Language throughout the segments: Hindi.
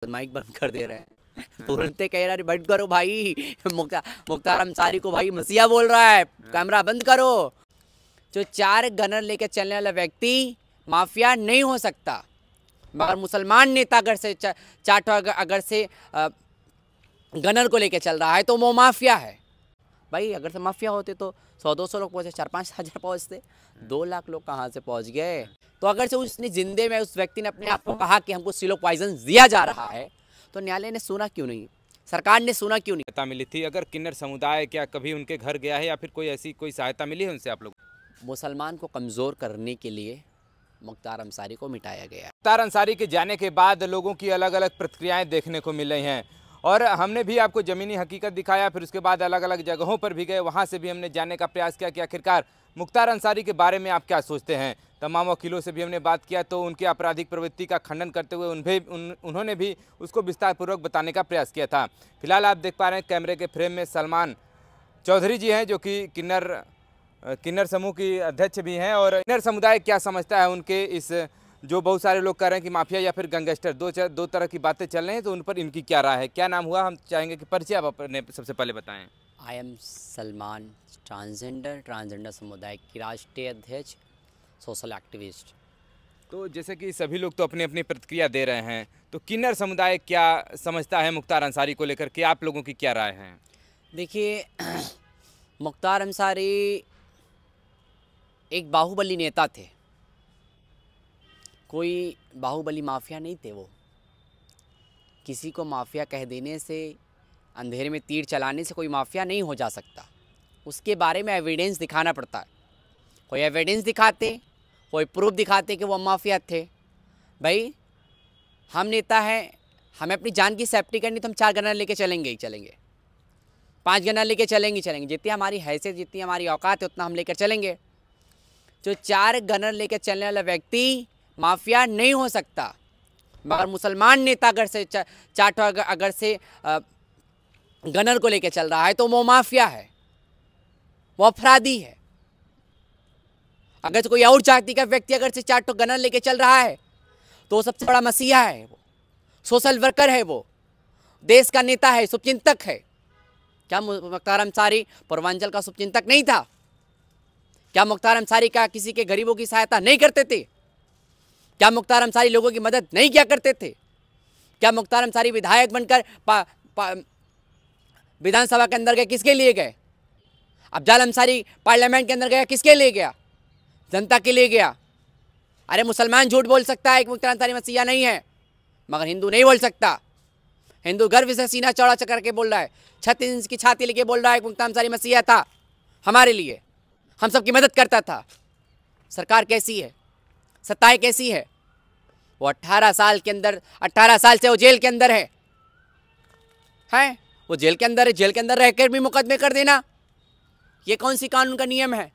माइक बंद कर दे रहे हैं। तुरंत कह रहा है बंद करो भाई, मुख्तार अंसारी को भाई मसीहा बोल रहा है, कैमरा बंद करो। जो 4 गनर लेके चलने वाला व्यक्ति माफिया नहीं हो सकता, मगर मुसलमान नेता अगर से अगर से गनर को लेके चल रहा है तो वो माफिया है भाई। अगर से माफिया होते तो 100-200 लोग पहुंचे, 4-5 हज़ार पहुंचते, 2 लाख लोग कहाँ से पहुंच गए। तो अगर से उसने जिंदे में उस व्यक्ति ने अपने आप को कहा कि हमको सिलो पॉइजन दिया जा रहा है, तो न्यायालय ने सुना क्यों नहीं, सरकार ने सुना क्यों नहीं। सहायता मिली थी अगर किन्नर समुदाय क्या कभी उनके घर गया है या फिर कोई ऐसी कोई सहायता मिली है उनसे आप लोग? मुसलमान को कमज़ोर करने के लिए मुख्तार अंसारी को मिटाया गया। मुख्तार अंसारी के जाने के बाद लोगों की अलग अलग प्रतिक्रियाएं देखने को मिल रही हैं और हमने भी आपको ज़मीनी हकीकत दिखाया, फिर उसके बाद अलग अलग जगहों पर भी गए, वहां से भी हमने जानने का प्रयास किया कि आखिरकार मुख्तार अंसारी के बारे में आप क्या सोचते हैं। तमाम वकीलों से भी हमने बात किया तो उनकी आपराधिक प्रवृत्ति का खंडन करते हुए उन्होंने भी उसको विस्तारपूर्वक बताने का प्रयास किया था। फिलहाल आप देख पा रहे हैं कैमरे के फ्रेम में सलमान चौधरी जी हैं जो कि किन्नर समूह की अध्यक्ष भी हैं और किन्नर समुदाय क्या समझता है उनके इस, जो बहुत सारे लोग कह रहे हैं कि माफिया या फिर गैंगस्टर, दो तरह की बातें चल रही हैं, तो उन पर इनकी क्या राय है, क्या नाम हुआ, हम चाहेंगे कि परिचय आप अपने सबसे पहले बताएं। आई एम सलमान, ट्रांसजेंडर समुदाय की राष्ट्रीय अध्यक्ष, सोशल एक्टिविस्ट। तो जैसे कि सभी लोग तो अपनी अपनी प्रतिक्रिया दे रहे हैं, तो किन्नर समुदाय क्या समझता है मुख्तार अंसारी को लेकर के, आप लोगों की क्या राय है? देखिए, मुख्तार अंसारी एक बाहुबली नेता थे, कोई बाहुबली माफिया नहीं थे। वो किसी को माफिया कह देने से, अंधेरे में तीर चलाने से कोई माफिया नहीं हो जा सकता। उसके बारे में एविडेंस दिखाना पड़ता है। कोई एविडेंस दिखाते, कोई प्रूफ दिखाते कि वो माफिया थे। भाई हम नेता हैं, हमें अपनी जान की सेफ्टी करनी, तो हम 4 गनर लेके चलेंगे ही चलेंगे, 5 गनर लेके चलेंगे जितनी हमारी हैसियत, जितनी हमारी औकात है उतना हम लेकर चलेंगे। जो 4 गनर लेके चलने वाला व्यक्ति माफिया नहीं हो सकता, मगर मुसलमान नेता अगर से गनर को लेके चल रहा है तो वो माफिया है, वो अपराधी है। अगर कोई और जाति का व्यक्ति अगर से 4 गनर लेके चल रहा है तो वो सबसे बड़ा मसीहा है, वो सोशल वर्कर है, वो देश का नेता है, शुभचिंतक है। क्या मुख्तार अंसारी पूर्वांचल का शुभचिंतक नहीं था? क्या मुख्तार अंसारी का किसी के गरीबों की सहायता नहीं करते थे? क्या मुख्तार अंसारी लोगों की मदद नहीं किया करते थे? क्या मुख्तार अंसारी विधायक बनकर विधानसभा के अंदर गए, किसके लिए गए? अफजाल अंसारी पार्लियामेंट के अंदर गया, किसके लिए गया? जनता के लिए गया। अरे मुसलमान झूठ बोल सकता है कि मुख्तार अंसारी मसीहा नहीं है, मगर हिंदू नहीं बोल सकता। हिंदू गर्व से सीना चौड़ा करके बोल रहा है, 36 इंच की छाती लेके बोल रहा है कि मुख्तार अंसारी मसीहा था हमारे लिए, हम सबकी मदद करता था। सरकार कैसी है, सत्ताएं कैसी है? वो 18 साल के अंदर, 18 साल से वो जेल के अंदर है, वो जेल के अंदर है। जेल के अंदर रहकर भी मुकदमे कर देना, ये कौन सी कानून का नियम है?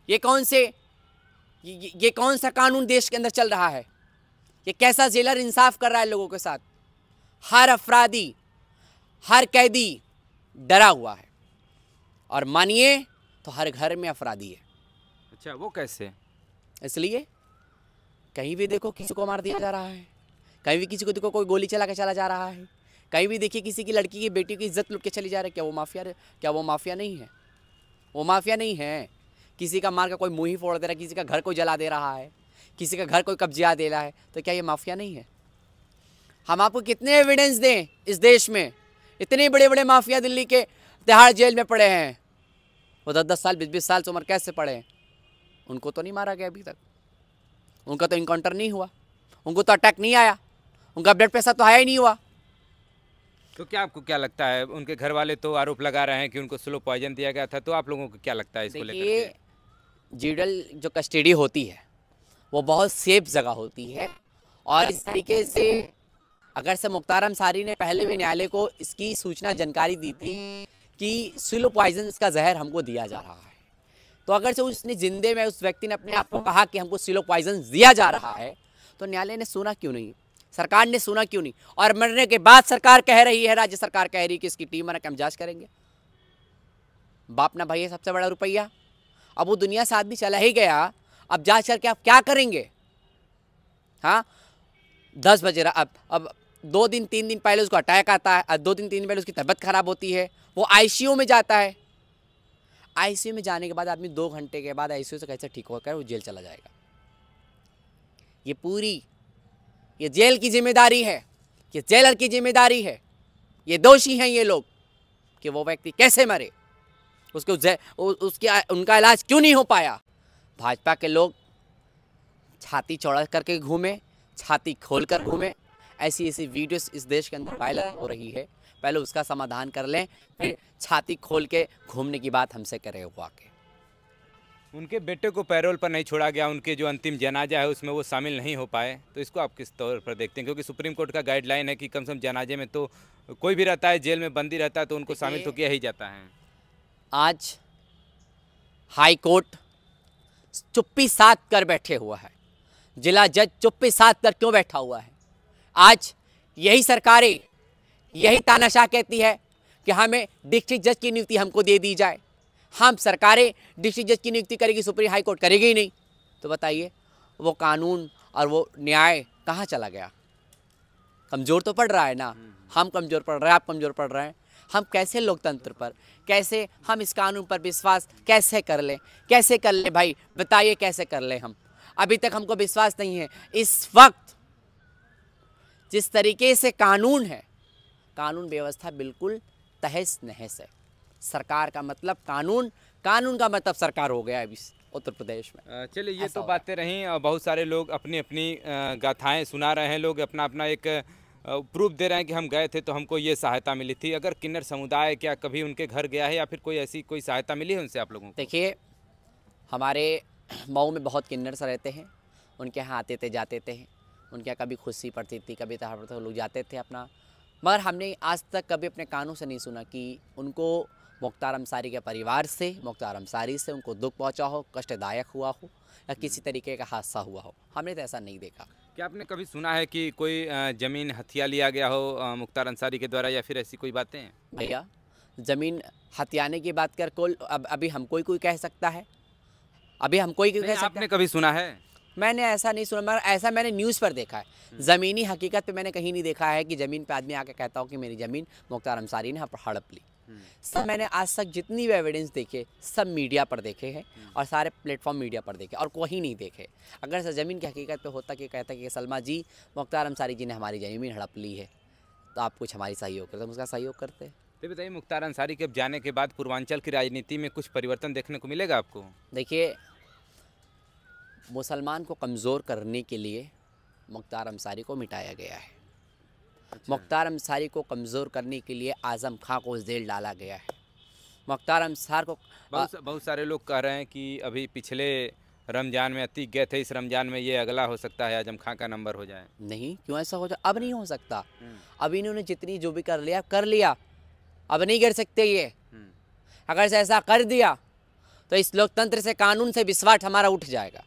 ये कौन सा कानून देश के अंदर चल रहा है? ये कैसा जेलर इंसाफ कर रहा है लोगों के साथ? हर अपराधी, हर कैदी डरा हुआ है, और मानिए तो हर घर में अपराधी है। अच्छा, वो कैसे? इसलिए कहीं भी देखो किसी को मार दिया जा रहा है, कहीं भी किसी को देखो कोई गोली चला के चला जा रहा है, कहीं भी देखिए किसी की लड़की की बेटी की इज्जत लूट के चली जा रही है। क्या वो माफिया नहीं है? वो माफिया नहीं है। किसी का मार का कोई मुंह ही फोड़ दे रहा है, किसी का घर कोई जला दे रहा है, किसी का घर कोई कब्जा दे रहा है, तो क्या ये माफिया नहीं है? हम आपको कितने एविडेंस दें? इस देश में इतने बड़े बड़े माफिया दिल्ली के तिहाड़ जेल में पड़े हैं, वो 10-10 साल 20-20 साल से उम्र कैद से पड़े हैं, उनको तो नहीं मारा गया अभी तक, उनका तो इनकाउंटर नहीं हुआ, उनको तो अटैक नहीं आया, उनका ब्लड प्रेशर तो आया ही नहीं हुआ। तो क्या आपको क्या लगता है, उनके घर वाले तो आरोप लगा रहे हैं कि उनको स्लो पॉइजन दिया गया था, तो आप लोगों को क्या लगता है इसको लेकर? देखिए, जुडिशल जो कस्टडी होती है वो बहुत सेफ जगह होती है, और इस तरीके से अगर से मुख्तार अंसारी ने पहले भी न्यायालय को इसकी सूचना जानकारी दी थी कि स्लो पॉइजन का जहर हमको दिया जा रहा है, तो अगर से उसने जिंदे में उस व्यक्ति ने अपने आप को कहा कि हमको स्लो पॉइजन दिया जा रहा है, तो न्यायालय ने सुना क्यों नहीं, सरकार ने सुना क्यों नहीं? और मरने के बाद सरकार कह रही है, राज्य सरकार कह रही है कि इसकी टीम बना के हम जांच करेंगे। बाप ना भाई है सबसे बड़ा रुपया। अब वो दुनिया से आदमी चला ही गया, अब जांच करके आप क्या करेंगे? हाँ, 10 बजे अब 2 दिन 3 दिन पहले उसको अटैक आता है, 2 दिन 3 दिन पहले उसकी तबीयत खराब होती है, वो आईसीयू में जाता है। आईसीयू में जाने के बाद आदमी 2 घंटे के बाद आईसीयू से कैसे ठीक होकर वो जेल चला जाएगा। ये जेल की जिम्मेदारी है, ये जेलर की जिम्मेदारी है, ये दोषी हैं ये लोग कि वो व्यक्ति कैसे मरे, उनका इलाज क्यों नहीं हो पाया। भाजपा के लोग छाती चौड़ा करके घूमे, छाती खोल कर घूमे, ऐसी वीडियोस इस देश के अंदर वायरल हो रही है। पहले उसका समाधान कर लें, फिर छाती खोल के घूमने की बात हमसे करे हुआ के। उनके बेटे को पैरोल पर नहीं छोड़ा गया, उनके जो अंतिम जनाजा है उसमें वो शामिल नहीं हो पाए, तो इसको आप किस तौर पर देखते हैं? क्योंकि सुप्रीम कोर्ट का गाइडलाइन है कि कम से कम जनाजे में तो कोई भी रहता है, जेल में बंदी रहता है, तो उनको शामिल तो किया ही जाता है। आज हाई कोर्ट चुप्पी साध कर बैठे हुआ है, जिला जज चुप्पी साध कर क्यों बैठा हुआ है? आज यही सरकारें यही तानाशाह कहती है कि हमें डिस्ट्रिक्ट जज की नियुक्ति हमको दे दी जाए। हम सरकारें डिस्ट्रिक्ट जज की नियुक्ति करेगी, सुप्रीम हाई कोर्ट करेगी ही नहीं। तो बताइए वो कानून और वो न्याय कहाँ चला गया? कमज़ोर तो पड़ रहा है ना, हम कमज़ोर पड़ रहे हैं, आप कमज़ोर पड़ रहे हैं। हम कैसे लोकतंत्र पर, कैसे हम इस कानून पर विश्वास कैसे कर लें? कैसे कर लें भाई, बताइए कैसे कर लें? हम अभी तक हमको विश्वास नहीं है। इस वक्त जिस तरीके से कानून है, कानून व्यवस्था बिल्कुल तहस नहस है। सरकार का मतलब कानून, कानून का मतलब सरकार हो गया है अभी उत्तर प्रदेश में। चलिए, ये तो बातें रहीं। बहुत सारे लोग अपनी अपनी गाथाएं सुना रहे हैं, लोग अपना अपना एक प्रूफ दे रहे हैं कि हम गए थे तो हमको ये सहायता मिली थी। अगर किन्नर समुदाय क्या कभी उनके घर गया है या फिर कोई ऐसी कोई सहायता मिली है उनसे आप लोगों को? देखिए, हमारे मऊ में बहुत किन्नर से रहते हैं, उनके यहाँ आते थे जाते थे, उनके यहाँ कभी खुशी पड़ती थी, कभी त्योहार पड़ता था, लोग जाते थे अपना। मगर हमने आज तक कभी अपने कानों से नहीं सुना कि उनको मुख्तार अंसारी के परिवार से, मुख्तार अंसारी से उनको दुख पहुंचा हो, कष्टदायक हुआ हो या किसी तरीके का हादसा हुआ हो। हमने तो ऐसा नहीं देखा। क्या आपने कभी सुना है कि कोई ज़मीन हथिया लिया गया हो मुख्तार अंसारी के द्वारा, या फिर ऐसी कोई बातें हैं? भैया, ज़मीन हथियाने की बात कर कोई अभी हम कोई कह सकता है? अभी हम कोई कह सकता? आपने कभी सुना है? मैंने ऐसा नहीं सुना, मगर ऐसा मैंने न्यूज़ पर देखा है। ज़मीनी हकीकत पे मैंने कहीं नहीं देखा है कि ज़मीन पे आदमी आके कहता हो कि मेरी ज़मीन मुख्तार अंसारी ने हड़प ली। सब मैंने आज तक जितनी भी एविडेंस देखे सब मीडिया पर देखे हैं और सारे प्लेटफॉर्म मीडिया पर देखे और कोई नहीं देखे। अगर ज़मीन की हकीकत पे होता कि कहता कि सलमा जी, मुख्तार अंसारी जी ने हमारी ज़मीन हड़प ली है, तो आप कुछ हमारी सहयोग करते, हम उसका सहयोग करते। तो बताइए, मुख्तार अंसारी के जाने के बाद पूर्वांचल की राजनीति में कुछ परिवर्तन देखने को मिलेगा आपको? देखिए, मुसलमान को कमज़ोर करने के लिए मुख्तार अंसारी को मिटाया गया है। अच्छा। मुख्तार अंसारी को कमज़ोर करने के लिए आज़म खां को जेल डाला गया है। मुख्तार अंसार को बहुत सारे लोग कह रहे हैं कि अभी पिछले रमज़ान में अतीक गए थे, इस रमज़ान में ये अगला हो सकता है आज़म खां का नंबर हो जाए। नहीं, क्यों ऐसा हो जाए? अब नहीं हो सकता। अब इन्होंने जितनी जो भी कर लिया, अब नहीं कर सकते ये। अगर से ऐसा कर दिया तो इस लोकतंत्र से, कानून से विश्वास हमारा उठ जाएगा।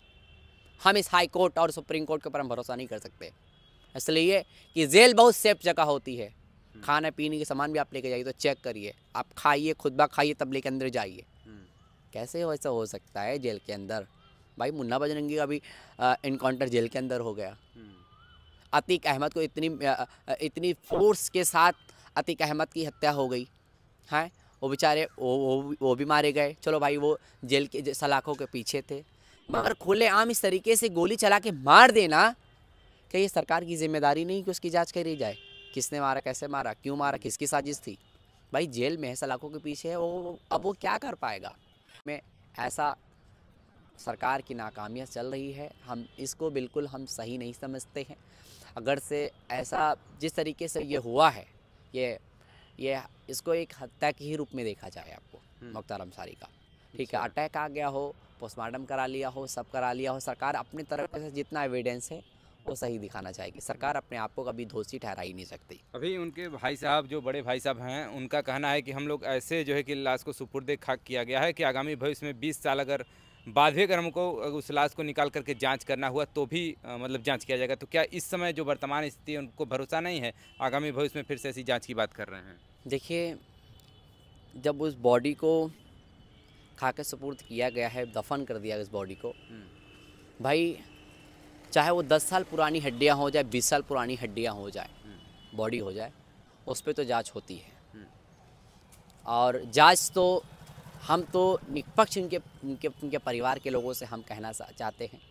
हम इस हाई कोर्ट और सुप्रीम कोर्ट के ऊपर हम भरोसा नहीं कर सकते, इसलिए कि जेल बहुत सेफ जगह होती है। खाने पीने के सामान भी आप लेके जाइए तो चेक करिए, आप खाइए, खुद बा खाइए, तब लेके अंदर जाइए। कैसे वैसा हो सकता है जेल के अंदर? भाई, मुन्ना बजरंगी का भी इनकाउंटर जेल के अंदर हो गया। अतीक अहमद को इतनी फोर्स के साथ अतीक अहमद की हत्या हो गई है। वो बेचारे वो भी मारे गए। चलो भाई, वो जेल के सलाखों के पीछे थे, मगर खुलेआम इस तरीके से गोली चला के मार देना, क्या ये सरकार की जिम्मेदारी नहीं कि उसकी जांच करी जाए? किसने मारा, कैसे मारा, क्यों मारा, किसकी साजिश थी? भाई, जेल में है, सलाखों के पीछे है, अब वो क्या कर पाएगा? में ऐसा सरकार की नाकामियाँ चल रही है, हम इसको बिल्कुल हम सही नहीं समझते हैं। अगर से ऐसा जिस तरीके से ये हुआ है, ये इसको एक हत्या के ही रूप में देखा जाए आपको मुख्तार अंसारी का। ठीक है, अटैक आ गया हो, पोस्टमार्टम करा लिया हो, सब करा लिया हो, सरकार अपनी तरफ से जितना एविडेंस है वो सही दिखाना चाहेगी। सरकार अपने आप को कभी दोषी ठहरा ही नहीं सकती। अभी उनके भाई साहब, जो बड़े भाई साहब हैं, उनका कहना है कि हम लोग ऐसे जो है कि लाश को सुपुर्द खाक किया गया है कि आगामी भविष्य में 20 साल अगर बाद भी अगर हमको उस लाश को निकाल करके जांच करना हुआ तो भी मतलब जांच किया जाएगा। तो क्या इस समय जो वर्तमान स्थिति है उनको भरोसा नहीं है, आगामी भविष्य में फिर से ऐसी जाँच की बात कर रहे हैं? देखिए, जब उस बॉडी को खा के सुपुर्द किया गया है, दफन कर दिया उस बॉडी को, भाई चाहे वो 10 साल पुरानी हड्डियाँ हो जाए, 20 साल पुरानी हड्डियाँ हो जाए, बॉडी हो जाए, उस पे तो जांच होती है। और जांच तो हम तो निष्पक्ष उनके परिवार के लोगों से हम कहना चाहते हैं,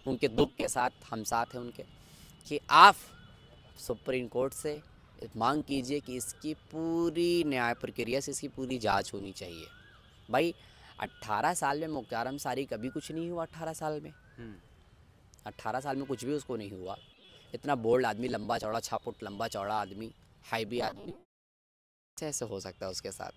उनके दुख के साथ हम साथ हैं उनके, कि आप सुप्रीम कोर्ट से मांग कीजिए कि इसकी पूरी न्याय प्रक्रिया से इसकी पूरी जांच होनी चाहिए। भाई 18 साल में मुख्तार अंसारी कभी कुछ नहीं हुआ। 18 साल में 18 साल में कुछ भी उसको नहीं हुआ। इतना बोल्ड आदमी, लंबा चौड़ा, 6 फुट लंबा चौड़ा आदमी, हाईवी आदमी, कैसे हो सकता है उसके साथ?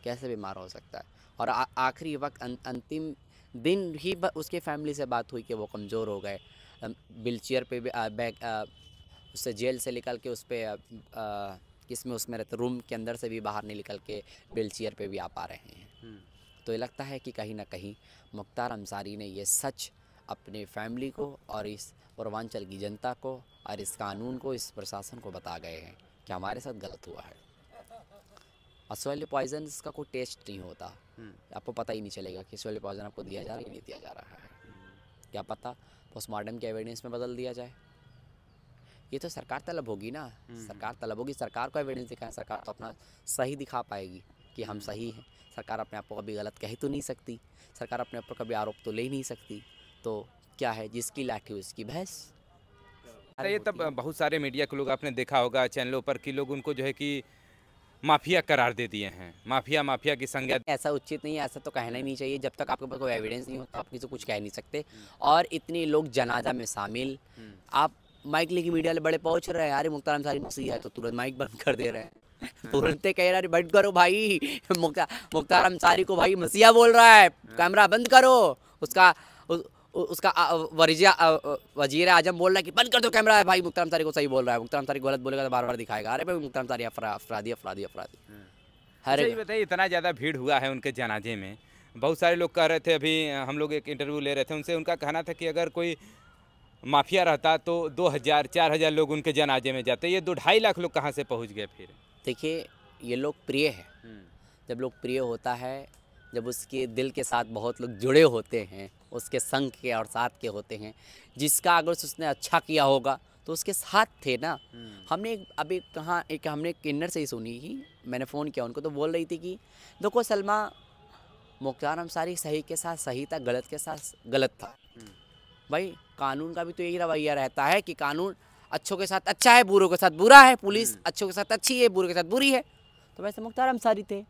कैसे बीमार हो सकता है? और आखिरी वक्त अंतिम दिन ही उसके फैमिली से बात हुई कि वो कमज़ोर हो गए। व्हील चेयर पे भी उससे जेल से निकल के उस पर किसमें उसमें रहते रूम के अंदर से भी बाहर नहीं निकल के व्हील चेयर पे भी आ पा रहे हैं। तो ये लगता है कि कहीं ना कहीं मुख्तार अंसारी ने ये सच अपने फैमिली को और इस पूर्वांचल की जनता को और इस कानून को, इस प्रशासन को बता गए हैं कि हमारे साथ गलत हुआ है। असली पॉइजन का कोई टेस्ट नहीं होता, आपको पता ही नहीं चलेगा कि असली पॉइजन आपको दिया जा रहा है कि नहीं दिया जा रहा है। क्या पता पोस्टमार्टम के एविडेंस में बदल दिया जाए। ये तो सरकार तलब होगी ना, सरकार तलब होगी, सरकार को एविडेंस दिखाएं। सरकार तो अपना सही दिखा पाएगी कि हम सही हैं। सरकार अपने आप को कभी गलत कह तो नहीं सकती, सरकार अपने आप पर कभी आरोप तो ले ही नहीं सकती। तो क्या है, जिसकी लाठी उसकी भैंस। ये तब बहुत सारे मीडिया के लोग आपने देखा होगा चैनलों पर कि लोग उनको जो है कि माफिया करार दे दिए हैं, माफिया की संज्ञा। ऐसा उचित नहीं है, ऐसा तो कहना ही नहीं चाहिए। जब तक आपके पास कोई एविडेंस नहीं होता आप किसी को कुछ कह नहीं सकते। और इतने लोग जनाजा में शामिल, आप माइक लेके मीडिया ले बड़े पहुंच रहे हैं, अरे मुख्तार अंसारी मसीहा है, तो तुरंत माइक बंद कर दे रहे हैं। तुरंत कह रहे बंद करो भाई, मुख्तार अंसारी को भाई मसीहा बोल रहा है, कैमरा बंद करो। उसका वजीर आजम बोल रहा है कि बंद कर दो कैमरा, भाई मुख्तार अंसारी को सही बोल रहा है। मुख्तार अंसारी गलत बोलेगा तो बार बार दिखाएगा, अरे भाई मुख्तार अंसारी अपराधी। हर बताइए, इतना ज़्यादा भीड़ हुआ है उनके जनाजे में। बहुत सारे लोग कह रहे थे, अभी हम लोग एक इंटरव्यू ले रहे थे उनसे, उनका कहना था कि अगर कोई माफिया रहता तो 2000-4000 लोग उनके जनाजे में जाते। ये 2-2.5 लाख लोग कहाँ से पहुँच गए? फिर देखिए, ये लोग प्रिय है। जब लोग प्रिय होता है, जब उसके दिल के साथ बहुत लोग जुड़े होते हैं, उसके संग के और साथ के होते हैं, जिसका अगर उसने अच्छा किया होगा तो उसके साथ थे ना। हमने अभी कहाँ हमने किन्नर से ही सुनी ही, मैंने फ़ोन किया उनको, तो बोल रही थी कि देखो सलमा, मुख्तार अंसारी सही के साथ सही था, गलत के साथ गलत था। भाई कानून का भी तो यही रवैया रहता है कि कानून अच्छों के साथ अच्छा है, बुरों के साथ बुरा है। पुलिस अच्छों के साथ अच्छी है, बुरों के साथ बुरी है। तो वैसे मुख्तार अंसारी थे,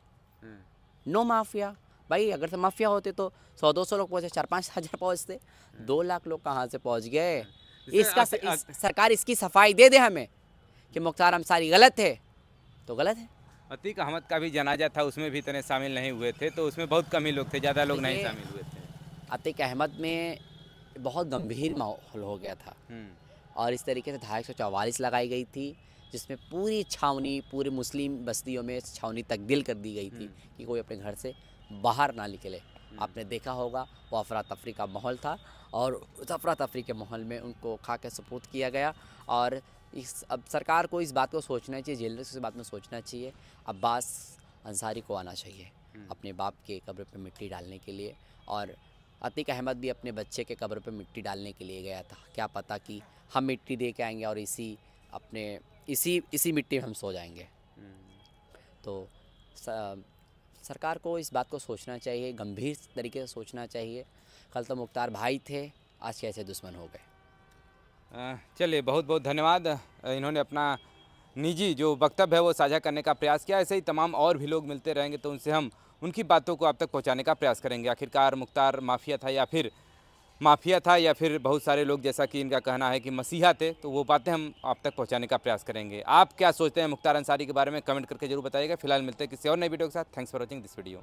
नो माफिया। भाई अगर से माफिया होते तो 100-200 लोग पहुँचे, 4-5 हज़ार पहुँचते। 2 लाख लोग कहाँ से पहुँच गए? सरकार इसकी सफाई दे दे हमें कि मुख्तार अंसारी गलत है तो गलत है। अतीक अहमद का भी जनाजा था, उसमें भी इतने शामिल नहीं हुए थे, तो उसमें बहुत कम ही लोग थे, ज़्यादा लोग नहीं शामिल हुए थे। अतीक अहमद में बहुत गंभीर माहौल हो गया था और इस तरीके से धारा 144 लगाई गई थी, जिसमें पूरी छावनी, पूरे मुस्लिम बस्तियों में छावनी तब्दील कर दी गई थी कि कोई अपने घर से बाहर ना निकले। आपने देखा होगा वो अफरा तफरी का माहौल था और उस अफरा तफरी के माहौल में उनको खा के सुपुर्द किया गया। और अब सरकार को इस बात को सोचना चाहिए, जेलर से इस बात में सोचना चाहिए, अब्बास अंसारी को आना चाहिए अपने बाप के कब्र पे मिट्टी डालने के लिए। और अतीक अहमद भी अपने बच्चे के कब्र पे मिट्टी डालने के लिए गया था। क्या पता कि हम मिट्टी दे के आएंगे और इसी मिट्टी में हम सो जाएंगे। तो सरकार को इस बात को सोचना चाहिए, गंभीर तरीके से सोचना चाहिए। कल तो मुख्तार भाई थे, आज कैसे दुश्मन हो गए। चलिए, बहुत बहुत धन्यवाद। इन्होंने अपना निजी जो वक्तव्य है वो साझा करने का प्रयास किया। ऐसे ही तमाम और भी लोग मिलते रहेंगे तो उनसे हम उनकी बातों को आप तक पहुंचाने का प्रयास करेंगे। आखिरकार मुख्तार माफिया था या फिर बहुत सारे लोग, जैसा कि इनका कहना है कि मसीहा थे, तो वो बातें हम आप तक पहुंचाने का प्रयास करेंगे। आप क्या सोचते हैं मुख्तार अंसारी के बारे में कमेंट करके जरूर बताइएगा। फिलहाल मिलते हैं किसी और नई वीडियो के साथ। Thanks for watching this video.